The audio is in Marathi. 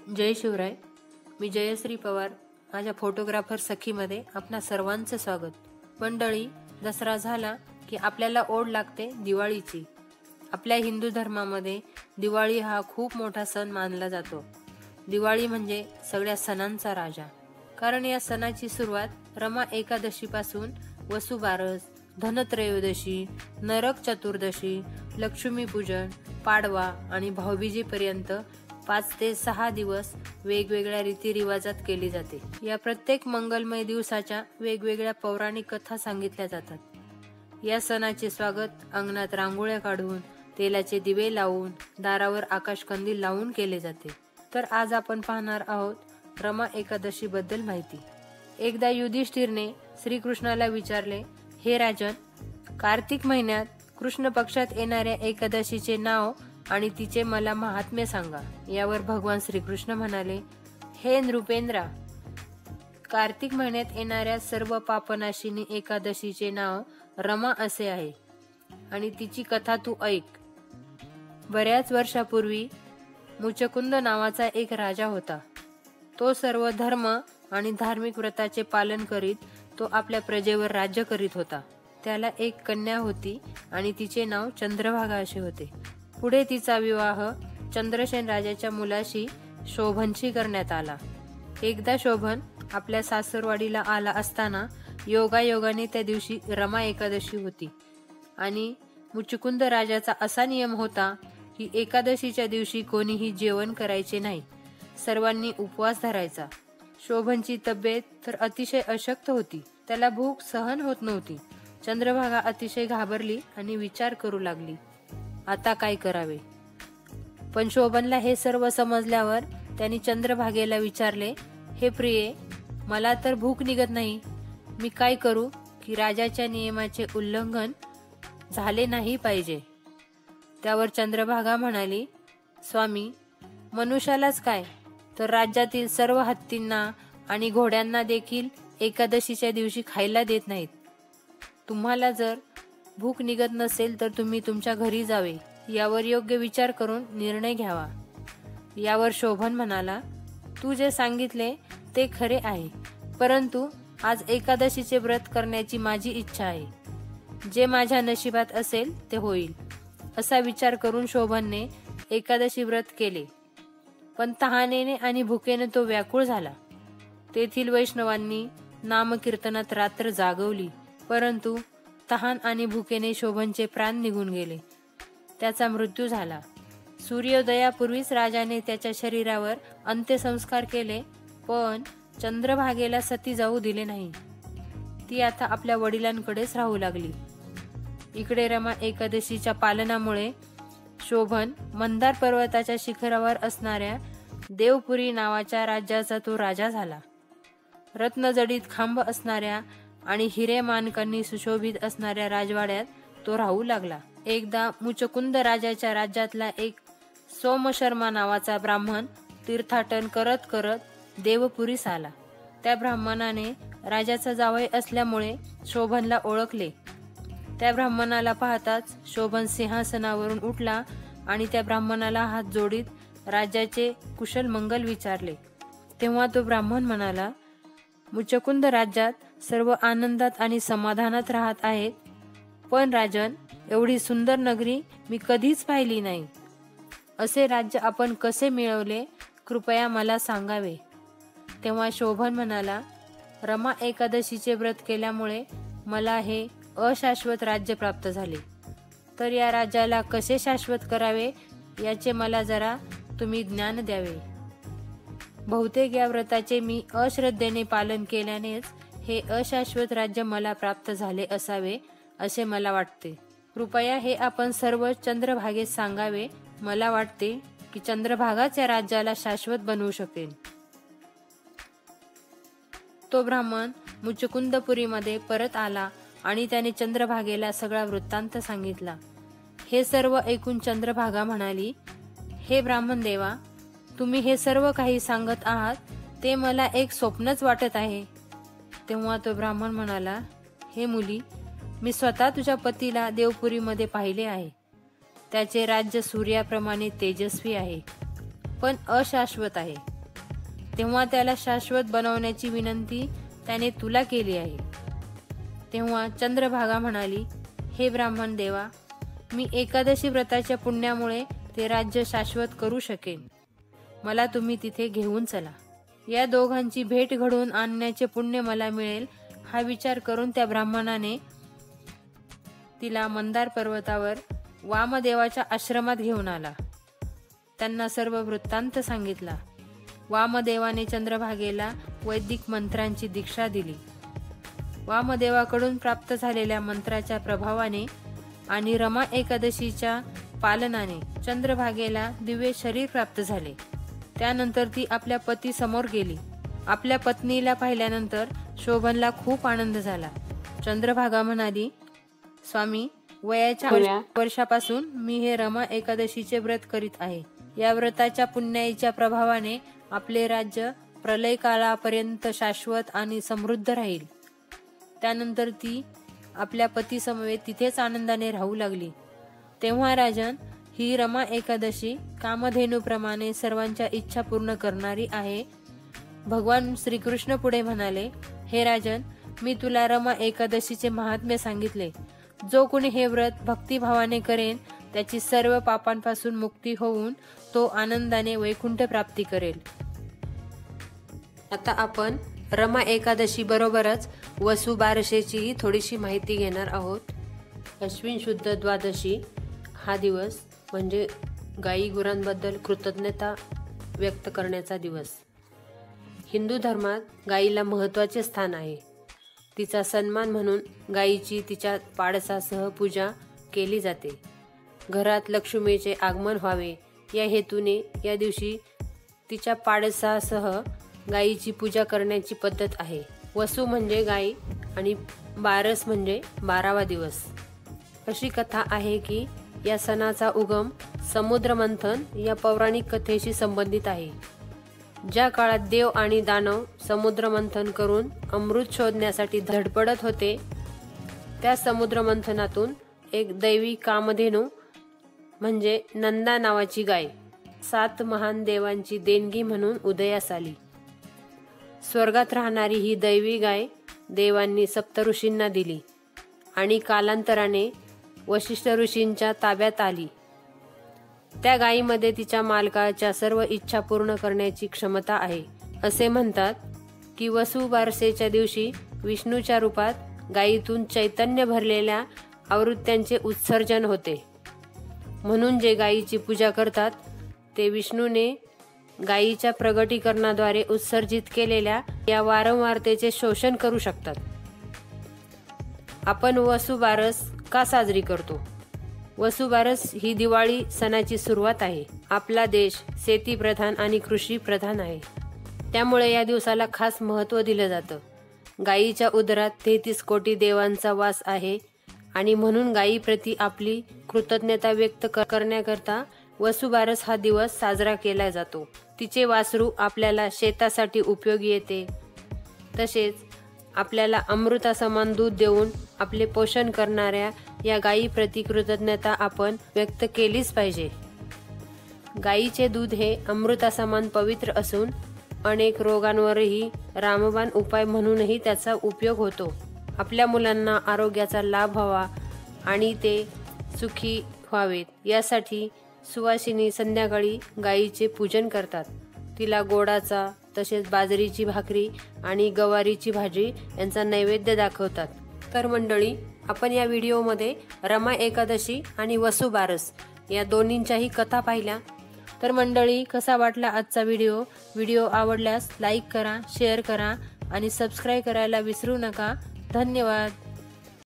जय शिवराय. मी जयश्री पवार. माझ्या फोटोग्राफर सखीमध्ये आपणा सर्वांचं स्वागत. मंडळी, दसरा झाला की आपल्याला ओढ लागते दिवाळीची. आपल्या हिंदू धर्मामध्ये दिवाळी हा खूप मोठा सण मानला जातो. दिवाळी म्हणजे सगळ्या सणांचा राजा. कारण या सणाची सुरुवात रमा एकादशीपासून वसुबारस, धनत्रयोदशी, नरक चतुर्दशी, लक्ष्मीपूजन, पाडवा आणि भाऊबीजेपर्यंत 5 ते 6 दिवस वेगवेगळ्या रीतिरिवाजात केली जाते. या प्रत्येक मंगलमय दिवसाच्या वेगवेगळ्या पौराणिक कथा सांगितल्या जातात. या सणाचे स्वागत अंगणात रांगोळ्या काढून, तेलाचे दिवे लावून, दारावर आकाशकंदील लावून केले जाते. तर आज आपण पाहणार आहोत रमा एकादशी बद्दल माहिती. एकदा युधिष्ठिरने श्रीकृष्णाला विचारले, हे राजन, कार्तिक महिन्यात कृष्ण पक्षात येणाऱ्या एकादशीचे नाव आणि तिचे मला महात्म्य सांगा. यावर भगवान श्रीकृष्ण म्हणाले, हे नृपेंद्रा, कार्तिक महिन्यात येणाऱ्या सर्व पापनाशिनी एकादशीचे नाव रमा असे आहे आणि तिची कथा तू ऐक. बऱ्याच वर्षापूर्वी मुचकुंद नावाचा एक राजा होता. तो सर्व धर्म आणि धार्मिक व्रताचे पालन करीत तो आपल्या प्रजेवर राज्य करीत होता. त्याला एक कन्या होती आणि तिचे नाव चंद्रभागा असे होते. पुढे तिचा विवाह चंद्रसेन राजाच्या मुलाशी शोभनशी करण्यात आला. एकदा शोभन आपल्या सासरवाडीला आला असताना योगायोगाने त्या दिवशी रमा एकादशी होती आणि मुचकुंद राजाचा असा नियम होता की एकादशीच्या दिवशी कोणीही जेवण करायचे नाही, सर्वांनी उपवास धरायचा. शोभनची तब्येत तर अतिशय अशक्त होती, त्याला भूक सहन होत नव्हती. चंद्रभागा अतिशय घाबरली आणि विचार करू लागली, आता काय करावे. पण शोभनला हे सर्व समजल्यावर त्यांनी चंद्रभागेला विचारले, हे प्रिये, मला तर भूक निघत नाही, मी काय करू की राजाच्या नियमाचे उल्लंघन झाले नाही पाहिजे. त्यावर चंद्रभागा म्हणाली, स्वामी, मनुष्यालाच काय तर राज्यातील सर्व हत्तींना आणि घोड्यांना देखील एकादशीच्या दिवशी खायला देत नाहीत. तुम्हाला जर भूक निघत नसेल तर तुम्ही तुमच्या घरी जावे, यावर योग्य विचार करून निर्णय घ्यावा. यावर शोभन म्हणाला, तू जे सांगितले ते खरे आहे, परंतु आज एकादशीचे व्रत करण्याची माझी इच्छा आहे. जे माझ्या नशिबात असेल ते होईल. असा विचार करून शोभनने एकादशी व्रत केले. पण तहानेने आणि भुकेने तो व्याकुळ झाला. तेथील वैष्णवांनी नामकीर्तनात रात्र जागवली, परंतु तहान आणि भुकेने शोभनचे प्राण निघून गेले. त्याचा मृत्यू झाला. सूर्योदयापूर्वीच राजाने त्याच्या शरीरावर अंत्यसंस्कार केले, पण चंद्रभागेला सती जाऊ दिले नाही. ती आता आपल्या वडिलांकडेच राहू लागली. इकडे रमा एकादशीच्या पालनामुळे शोभन मंदार पर्वताच्या शिखरावर असणाऱ्या देवपुरी नावाच्या राज्याचा तो राजा झाला. रत्नजडीत खांब असणाऱ्या आणि हिरेमानकांनी सुशोभित असणाऱ्या राजवाड्यात तो राहू लागला. एकदा मुचकुंद राजाच्या राज्यातला एक सोमशर्मा नावाचा ब्राह्मण तीर्थाटन करत करत देवपुरीस आला. त्या ब्राह्मणाने राजाचा जावई असल्यामुळे शोभनला ओळखले. त्या ब्राह्मणाला पाहताच शोभन सिंहासनावरून उठला आणि त्या ब्राह्मणाला हात जोडीत राज्याचे कुशल मंगल विचारले. तेव्हा तो ब्राह्मण म्हणाला, मुचकुंद राज्यात सर्व आनंदात आणि समाधानात राहत आहेत, पण राजन, एवढी सुंदर नगरी मी कधीच पाहिली नाही. असे राज्य आपण कसे मिळवले, कृपया मला सांगावे. तेव्हा शोभन म्हणाला, रमा एकादशीचे व्रत केल्यामुळे मला हे अशाश्वत राज्य प्राप्त झाले. तर या राज्याला कसे शाश्वत करावे याचे मला जरा तुम्ही ज्ञान द्यावे. बहुतेक या व्रताचे मी अश्रद्धेने पालन केल्यानेच हे अशाश्वत राज्य मला प्राप्त झाले असावे असे मला वाटते. कृपया हे आपण सर्व चंद्रभागेस सांगावे. मला वाटते की चंद्रभागाच या राज्याला शाश्वत बनवू शकेल. तो ब्राह्मण मुचकुंदपुरीमध्ये परत आला आणि त्याने चंद्रभागेला सगळा वृत्तांत सांगितला. हे सर्व ऐकून चंद्रभागा म्हणाली, हे ब्राह्मण देवा, तुम्ही हे सर्व काही सांगत आहात ते मला एक स्वप्नच वाटत आहे. तेव्हा तो ब्राह्मण म्हणाला, हे मुली, मी स्वतः तुझ्या पतीला देवपुरीमध्ये पाहिले आहे. त्याचे राज्य सूर्याप्रमाणे तेजस्वी आहे, पण अशाश्वत आहे. तेव्हा त्याला शाश्वत बनवण्याची विनंती त्याने तुला केली आहे. तेव्हा चंद्रभागा म्हणाली, हे ब्राह्मण देवा, मी एकादशी व्रताच्या पुण्यामुळे ते राज्य शाश्वत करू शकेन. मला तुम्ही तिथे घेऊन चला. या दोघांची भेट घडवून आणण्याचे पुण्य मला मिळेल हा विचार करून त्या ब्राह्मणाने तिला मंदार पर्वतावर वामदेवाच्या आश्रमात घेऊन आला. त्यांना सर्व वृत्तांत सांगितला. वामदेवाने चंद्रभागेला वैदिक मंत्रांची दीक्षा दिली. वामदेवाकडून प्राप्त झालेल्या मंत्राच्या प्रभावाने आणि रमा एकादशीच्या पालनाने चंद्रभागेला दिव्य शरीर प्राप्त झाले. त्यानंतर ती आपल्या पती समोर गेली. आपल्या पत्नीला पाहिल्यानंतर शोभनला खूप आनंद झाला. चंद्रभागा म्हणाली, स्वामी, वयाच्या वर्षापासून मी हे रमा एकादशीचे व्रत करीत आहे. या व्रताच्या पुण्याईच्या प्रभावाने आपले राज्य प्रलय काळापर्यंत शाश्वत आणि समृद्ध राहील. त्यानंतर ती आपल्या पती समवेत तिथेच आनंदाने राहू लागली. तेव्हा राजन, ही रमा एकादशी कामधेनूप्रमाणे सर्वांच्या इच्छा पूर्ण करणारी आहे. भगवान श्रीकृष्ण पुढे म्हणाले, हे राजन, मी तुला रमा एकादशीचे महात्म्य सांगितले. जो कोणी हे व्रत भक्तिभावाने करेन त्याची सर्व पापांपासून मुक्ती होऊन तो आनंदाने वैकुंठ प्राप्ती करेल. आता आपण रमा एकादशी बरोबरच वसुबारसेचीही थोडीशी माहिती घेणार आहोत. अश्विन शुद्ध द्वादशी हा दिवस म्हणजे गाई गुरांबद्दल कृतज्ञता व्यक्त करण्याचा दिवस. हिंदू धर्मात गाईला महत्त्वाचे स्थान आहे. तिचा सन्मान म्हणून गायीची तिच्या पाडसासह पूजा केली जाते. घरात लक्ष्मीचे आगमन व्हावे या हेतूने या दिवशी तिच्या पाडसासह गायीची पूजा करण्याची पद्धत आहे. वसू म्हणजे गाय आणि बारस म्हणजे 12वा दिवस. अशी कथा आहे की या सणाचा उगम समुद्र मंथन या पौराणिक कथेशी संबंधित आहे. ज्या काळात देव आणि दानव समुद्र मंथन करून अमृत शोधण्यासाठी धडपडत होते, त्या समुद्र मंथनातून एक दैवी कामधेनू म्हणजे नंदा नावाची गाय 7 महान देवांची देणगी म्हणून उदयास आली. स्वर्गात राहणारी ही दैवी गाय देवांनी सप्तऋषींना दिली आणि कालांतराने वशिष्ठ ऋषींच्या ताब्यात आली. त्या गायीमध्ये तिच्या मालकाच्या सर्व इच्छा पूर्ण करण्याची क्षमता आहे. असे म्हणतात की वसुबारसेच्या दिवशी विष्णूच्या रूपात गायीतून चैतन्य भरलेल्या आवृत्त्यांचे उत्सर्जन होते. म्हणून जे गायीची पूजा करतात ते विष्णूने गायीच्या प्रगटीकरणाद्वारे उत्सर्जित केलेल्या या वारंवारतेचे शोषण करू शकतात. आपण वसुबारस का साजरी करतो? वसुबारस ही दिवाळी सणाची सुरुवात आहे. आपला देश शेतीप्रधान आणि कृषी प्रधान आहे. त्यामुळे या दिवसाला खास महत्त्व दिलं जातं. गायीच्या उदरात 33 कोटी देवांचा वास आहे आणि म्हणून गायीप्रती आपली कृतज्ञता व्यक्त करण्याकरता वसुबारस हा दिवस साजरा केला जातो. तिचे वासरू आपल्याला शेतासाठी उपयोगी येते. तसेच आपल्याला अमृतासमान दूध देऊन आपले पोषण करणाऱ्या या गायीप्रती कृतज्ञता आपण व्यक्त केलीच पाहिजे. गायीचे दूध हे अमृतासमान पवित्र असून अनेक रोगांवरही रामबाण उपाय म्हणूनही त्याचा उपयोग होतो. आपल्या मुलांना आरोग्याचा लाभ व्हावा आणि ते सुखी व्हावेत यासाठी सुवासिनी संध्याकाळी गायीचे पूजन करतात. तिला गोडाचा तसेच बाजरीची भाकरी आणि गवारीची भाजी यांचा नैवेद्य दाखवतात. तर मंडळी, आपण या व्हिडिओमध्ये रमा एकादशी आणि वसुबारस या दोन्हींच्याही कथा पाहिल्या. तर मंडळी, कसा वाटला आजचा व्हिडिओ आवडल्यास लाईक करा, शेअर करा आणि सबस्क्राईब करायला विसरू नका. धन्यवाद.